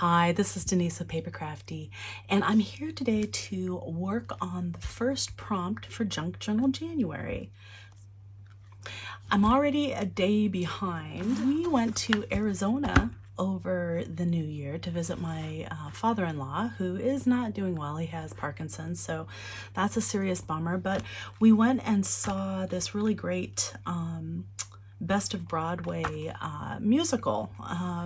Hi, this is Denise of PaperKraftD, and I'm here today to work on the first prompt for Junk Journal January. I'm already a day behind. We went to Arizona over the new year to visit my father-in-law, who is not doing well. He has Parkinson's, so that's a serious bummer. But we went and saw this really great Best of Broadway musical,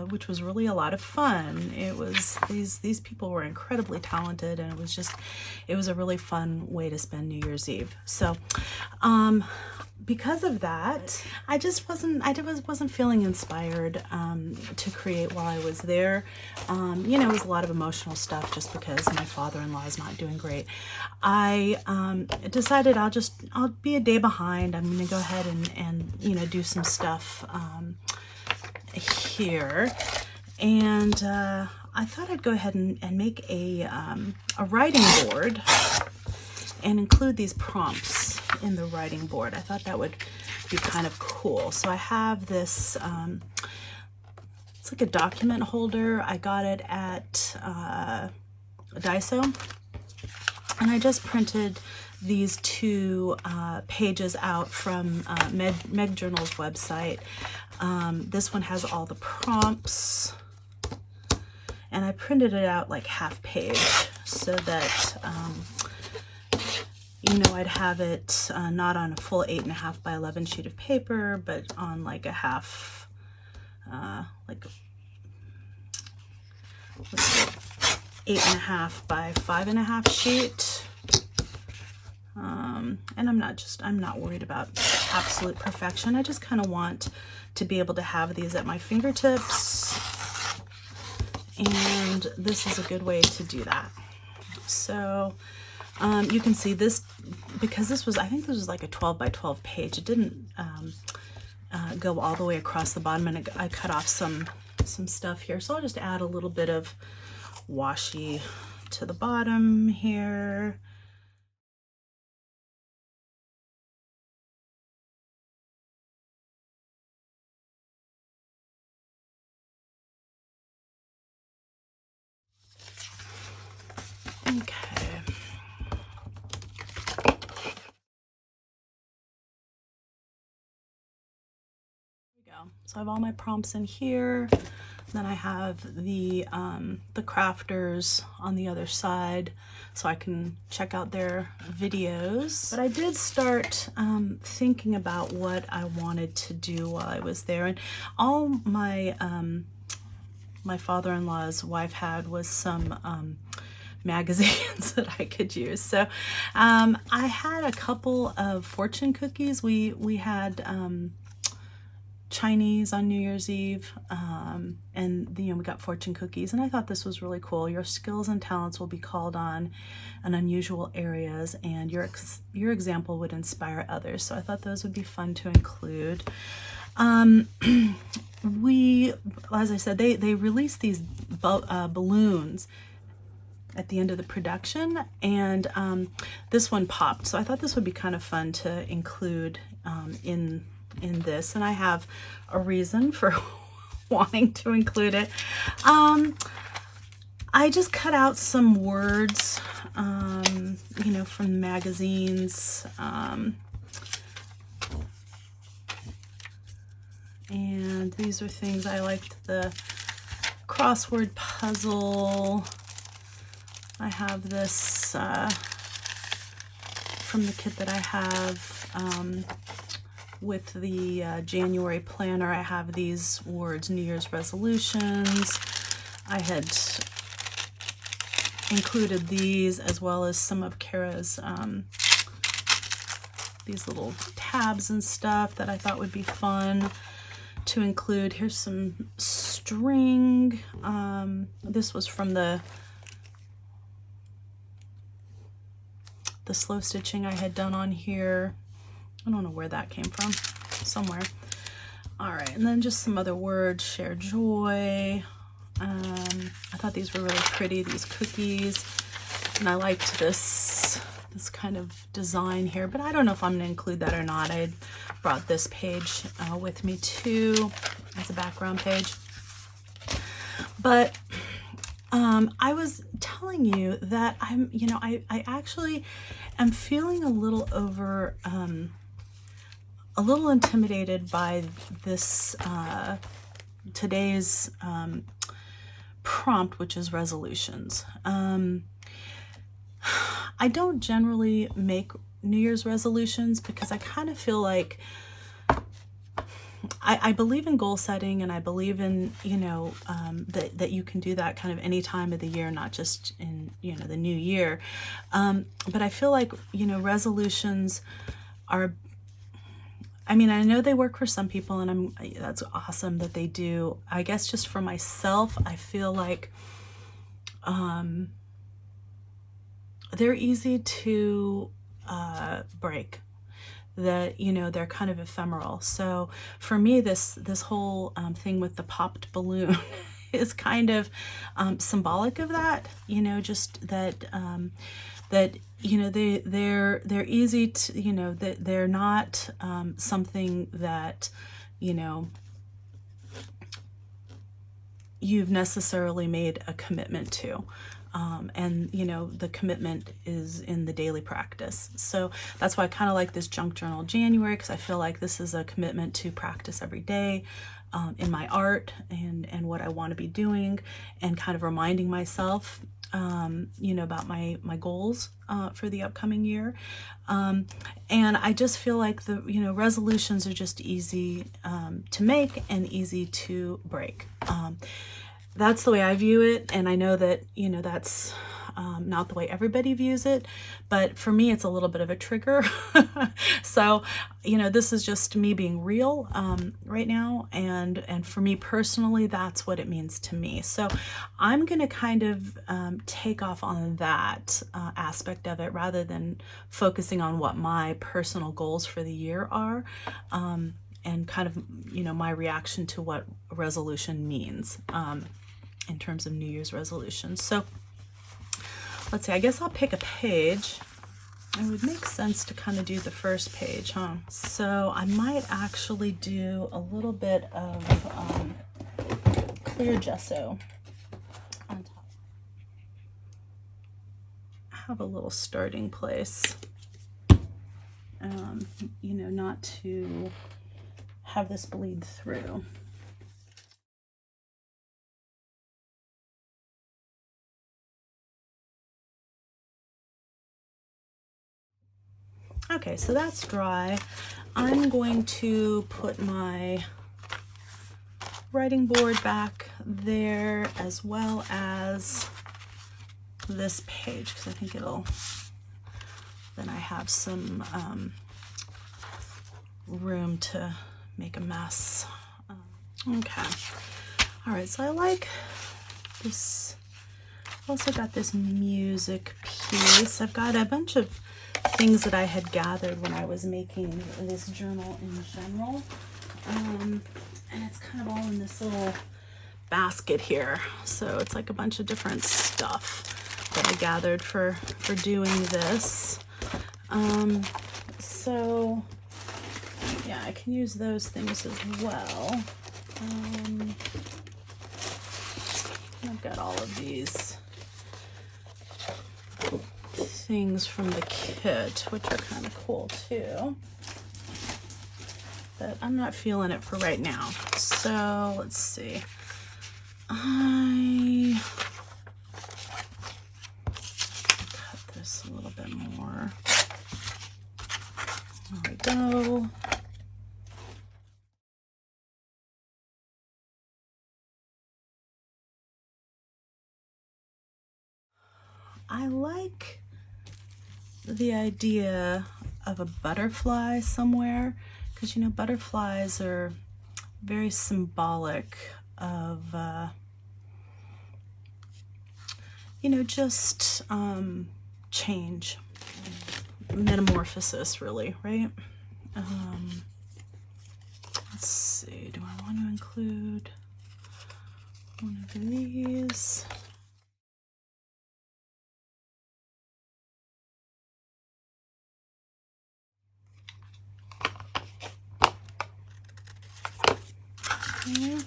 which was really a lot of fun. It was, these people were incredibly talented, and it was a really fun way to spend New Year's Eve. So because of that, I wasn't feeling inspired to create while I was there. You know, it was a lot of emotional stuff just because my father-in-law is not doing great. I decided I'll be a day behind. I'm gonna go ahead and you know, do some stuff here, and I thought I'd go ahead and make a writing board and include these prompts in the writing board. I thought that would be kind of cool. So I have this, it's like a document holder. I got it at Daiso, and I just printed these two pages out from Meg Journal's website. This one has all the prompts, and I printed it out like half page so that you know, I'd have it not on a full 8.5 by 11 sheet of paper, but on like a half, like 8.5 by 5.5 sheet. And I'm not worried about absolute perfection. I just kind of want to be able to have these at my fingertips, and this is a good way to do that. So you can see this, because this was, I think this was like a 12 by 12 page. It didn't go all the way across the bottom, and I cut off some stuff here. So I'll just add a little bit of washi to the bottom here. Okay. So I have all my prompts in here. Then I have the crafters on the other side, so I can check out their videos. But I did start thinking about what I wanted to do while I was there, and all my my father-in-law's wife had was some magazines that I could use. So I had a couple of fortune cookies. We had Chinese on New Year's Eve, and you know, we got fortune cookies, and I thought this was really cool. Your skills and talents will be called on in unusual areas, and your example would inspire others. So I thought those would be fun to include. As I said, they released these balloons at the end of the production, and this one popped, so I thought this would be kind of fun to include in this, and I have a reason for wanting to include it. I just cut out some words, you know, from magazines, and these are things I liked. The crossword puzzle. I have this from the kit that I have with the January planner. I have these words, New Year's resolutions. I had included these, as well as some of Cara's these little tabs and stuff that I thought would be fun to include. Here's some string. This was from the slow stitching I had done on here. I don't know where that came from, somewhere. All right, and then just some other words, share joy. I thought these were really pretty, these cookies, and I liked this kind of design here, but I don't know if I'm gonna include that or not. I had brought this page with me too as a background page. But I was telling you that I actually am feeling a little a little intimidated by this, today's prompt, which is resolutions. I don't generally make New Year's resolutions because I kind of feel like I believe in goal setting, and I believe in, that you can do that kind of any time of the year, not just in, the new year. But I feel like, resolutions are, I mean, I know they work for some people, and that's awesome that they do. I guess just for myself, I feel like they're easy to break. That they're kind of ephemeral. So for me, this whole thing with the popped balloon is kind of symbolic of that. Just that that they're easy to, that they're not something that you've necessarily made a commitment to. And the commitment is in the daily practice. So that's why I kind of like this junk journal January, because I feel like this is a commitment to practice every day in my art and what I want to be doing, and kind of reminding myself about my goals for the upcoming year. And I just feel like the resolutions are just easy to make and easy to break. That's the way I view it, and I know that that's not the way everybody views it, but for me it's a little bit of a trigger. So this is just me being real right now, and for me personally, that's what it means to me. So I'm gonna kind of take off on that aspect of it, rather than focusing on what my personal goals for the year are, and kind of my reaction to what resolution means in terms of New Year's resolutions. So let's see, I guess I'll pick a page. It would make sense to kind of do the first page, huh? So I might actually do a little bit of clear gesso on top. I have a little starting place, not to have this bleed through. Okay, so that's dry. I'm going to put my writing board back there, as well as this page, because I think then I have some room to make a mess. Okay. All right, so I like this. I've also got this music piece. I've got a bunch of things that I had gathered when I was making this journal in general. And it's kind of all in this little basket here. So it's like a bunch of different stuff that I gathered for doing this. So yeah, I can use those things as well. I've got all of these things from the kit, which are kind of cool too, but I'm not feeling it for right now. So let's see. I cut this a little bit more. There we go. I like the idea of a butterfly somewhere, because butterflies are very symbolic of just change, metamorphosis, really, right? Let's see, do I want to include one of these? Okay.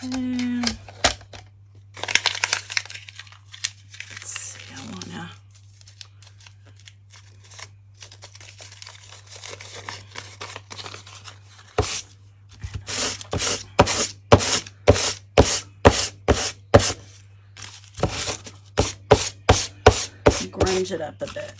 Okay. Let's see, I wanna grunge it up a bit.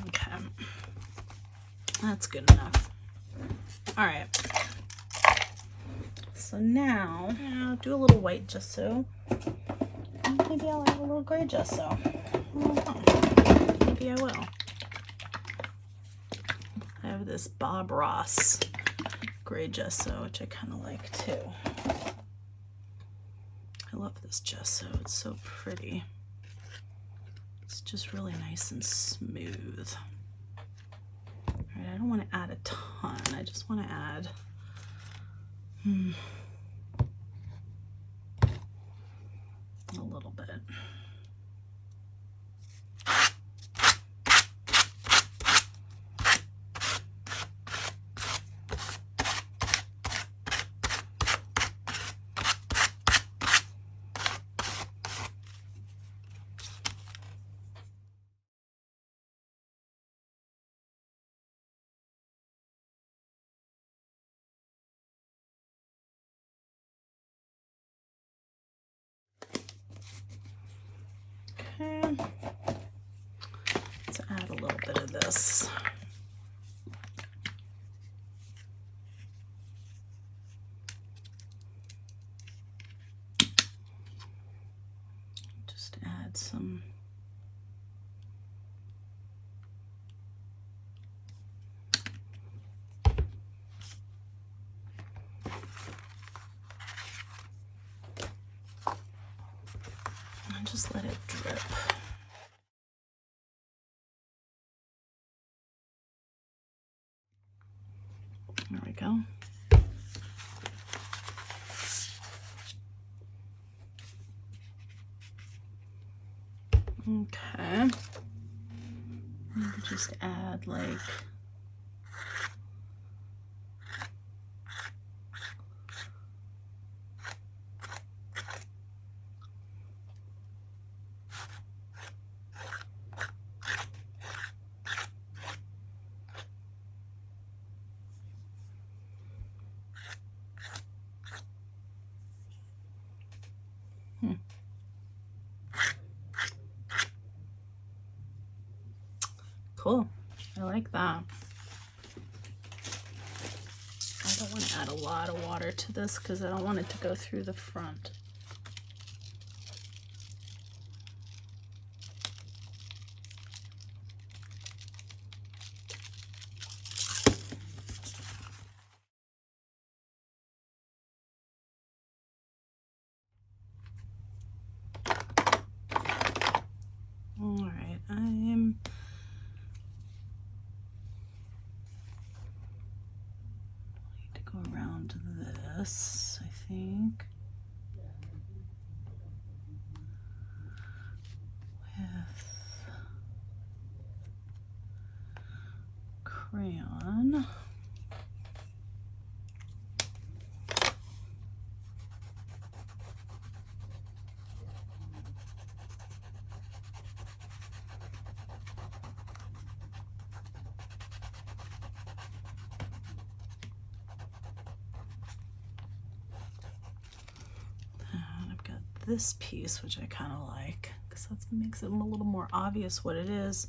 Okay, that's good enough. All right, so now I'll do a little white gesso. Maybe I'll add a little gray gesso. Maybe I will. I have this Bob Ross gray gesso, which I kind of like too. I love this gesso, it's so pretty. It's just really nice and smooth. All right, I don't want to add a ton. I just want to add a little bit. Okay, let's add a little bit of this. Just add some and just let it drip. There we go. Okay. Maybe just add like cool. I like that. I don't want to add a lot of water to this because I don't want it to go through the front. All right, I'm need to go around this, I think, with crayon. this piece, which I kind of like, because that makes it a little more obvious what it is.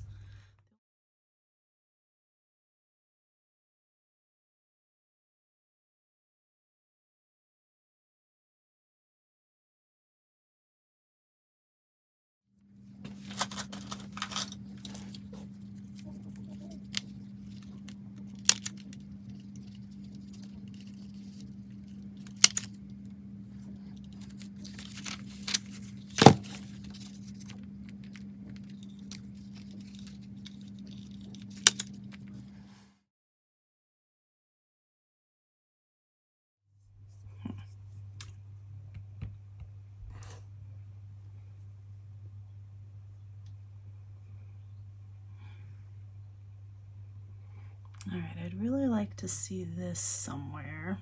All right, I'd really like to see this somewhere.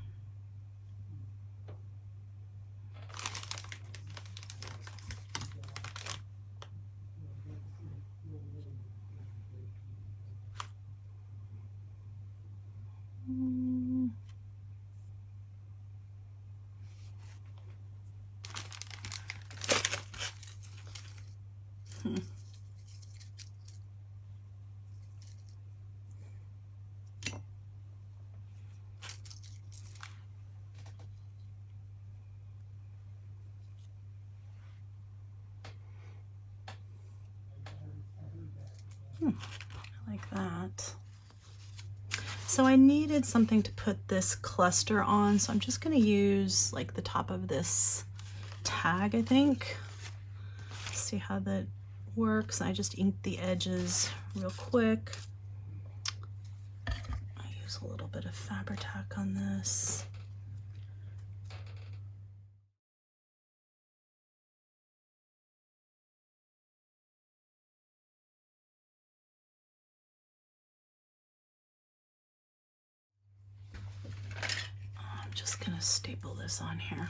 I like that. So I needed something to put this cluster on, so I'm just going to use like the top of this tag, I think. See how that works. I just inked the edges real quick. I use a little bit of Fabri-Tac on this. I'm just going to staple this on here.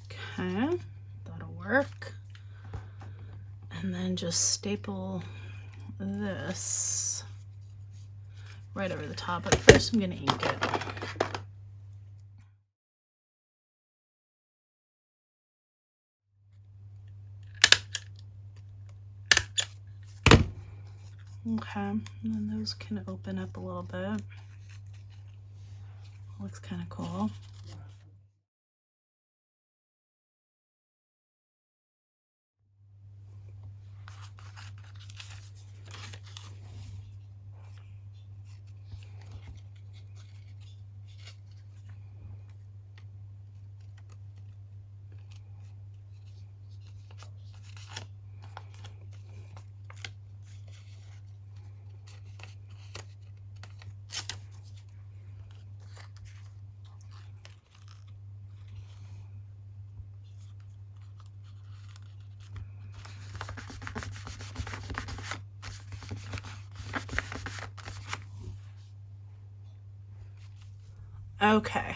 Okay, that'll work. And then just staple this right over the top, but first I'm going to ink it. Okay, and then those can open up a little bit. Looks kind of cool. Okay,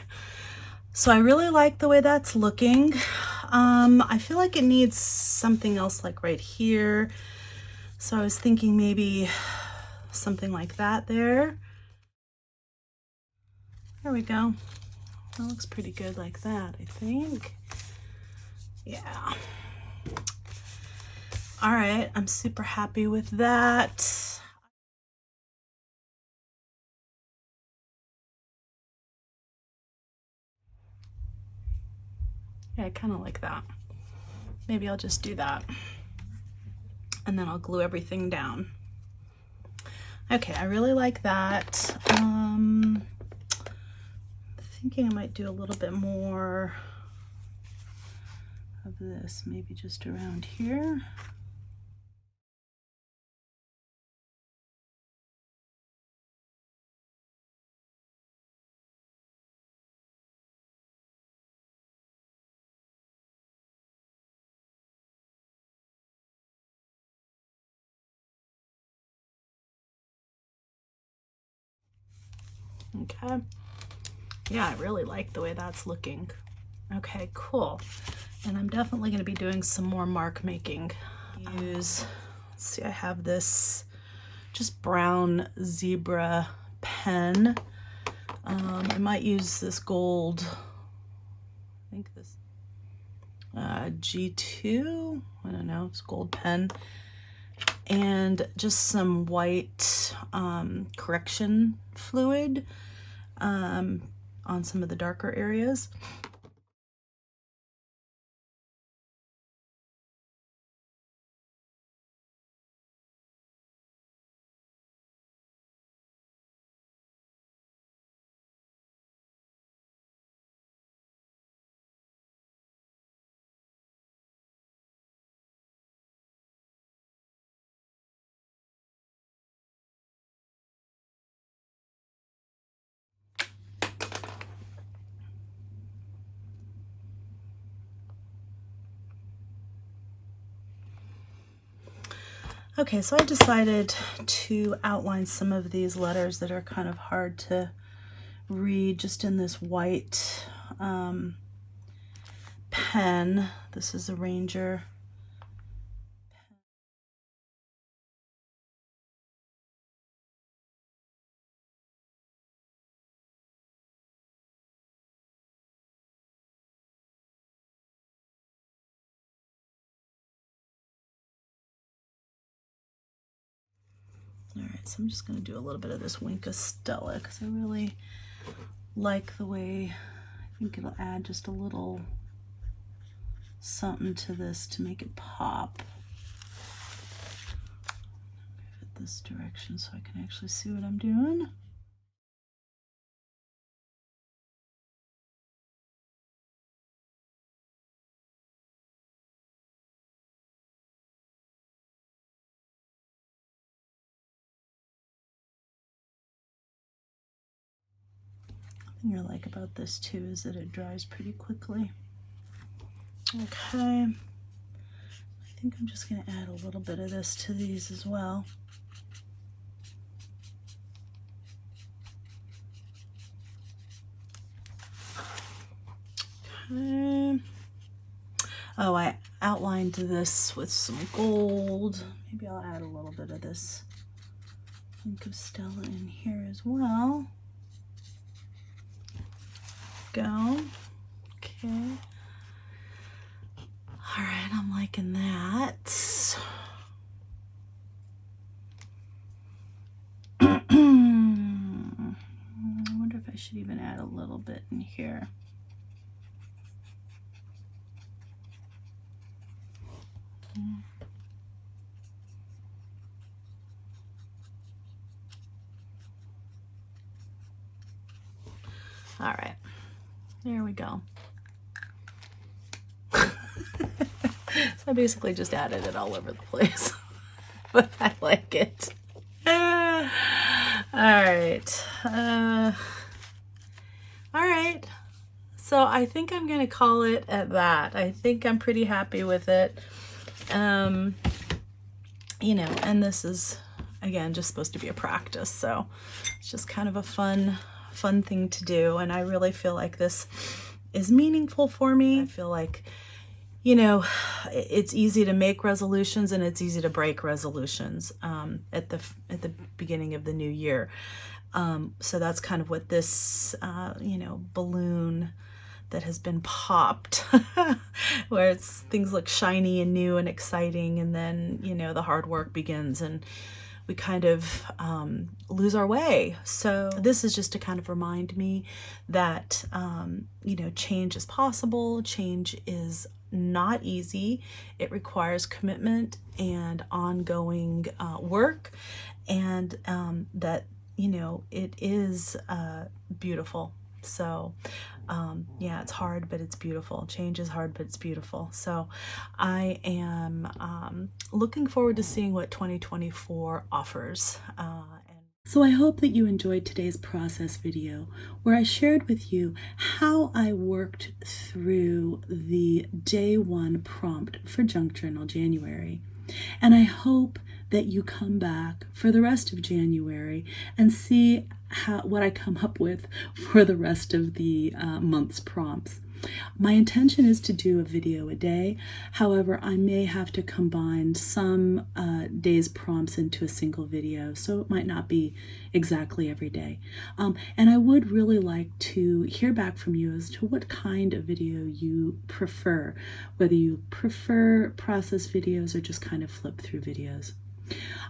so I really like the way that's looking. I feel like it needs something else like right here. So I was thinking maybe something like that there. There we go. That looks pretty good like that, I think. Yeah. All right, I'm super happy with that. Yeah, I kind of like that. Maybe I'll just do that. And then I'll glue everything down. Okay, I really like that. Thinking I might do a little bit more of this, maybe just around here. Okay. Yeah, I really like the way that's looking. Okay, cool. And I'm definitely going to be doing some more mark making. Let's see, I have this just brown zebra pen. I might use this gold, I think this G2, I don't know, it's gold pen, and just some white correction fluid on some of the darker areas. Okay, so I decided to outline some of these letters that are kind of hard to read just in this white pen. This is a Ranger. All right, so I'm just going to do a little bit of this Winka Stella because I really like the way, I think it'll add just a little something to this to make it pop. Move it this direction so I can actually see what I'm doing. The thing I like about this too is that it dries pretty quickly. Okay, I think I'm just going to add a little bit of this to these as well. Okay. Oh, I outlined this with some gold. Maybe I'll add a little bit of this Pink of Stella in here as well. Go. Okay. All right, I'm liking that. I wonder if I should even add a little bit in here. All right, there we go. So I basically just added it all over the place, but I like it. All right. All right. So I think I'm going to call it at that. I think I'm pretty happy with it. You know, and this is, again, just supposed to be a practice. So it's just kind of a fun thing to do. And I really feel like this is meaningful for me. I feel like, you know, it's easy to make resolutions and it's easy to break resolutions at the beginning of the new year. So that's kind of what this, you know, balloon that has been popped, where things look shiny and new and exciting, and then, you know, the hard work begins and we kind of lose our way. So this is just to kind of remind me that, you know, change is possible. Change is not easy. It requires commitment and ongoing work, and that, you know, it is beautiful. So yeah, it's hard, but it's beautiful. Change is hard, but it's beautiful. So I am looking forward to seeing what 2024 offers. So I hope that you enjoyed today's process video where I shared with you how I worked through the day one prompt for Junk Journal January. And I hope that you come back for the rest of January and see what I come up with for the rest of the month's prompts. My intention is to do a video a day. However, I may have to combine some days prompts into a single video, so it might not be exactly every day. And I would really like to hear back from you as to what kind of video you prefer, whether you prefer process videos or just kind of flip through videos.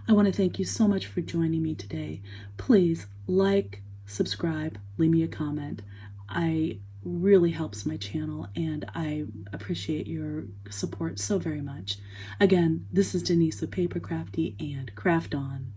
I want to thank you so much for joining me today. Please like, subscribe, leave me a comment. I really helps my channel, and I appreciate your support so very much. Again, this is Denise with PaperKraftD, and craft on.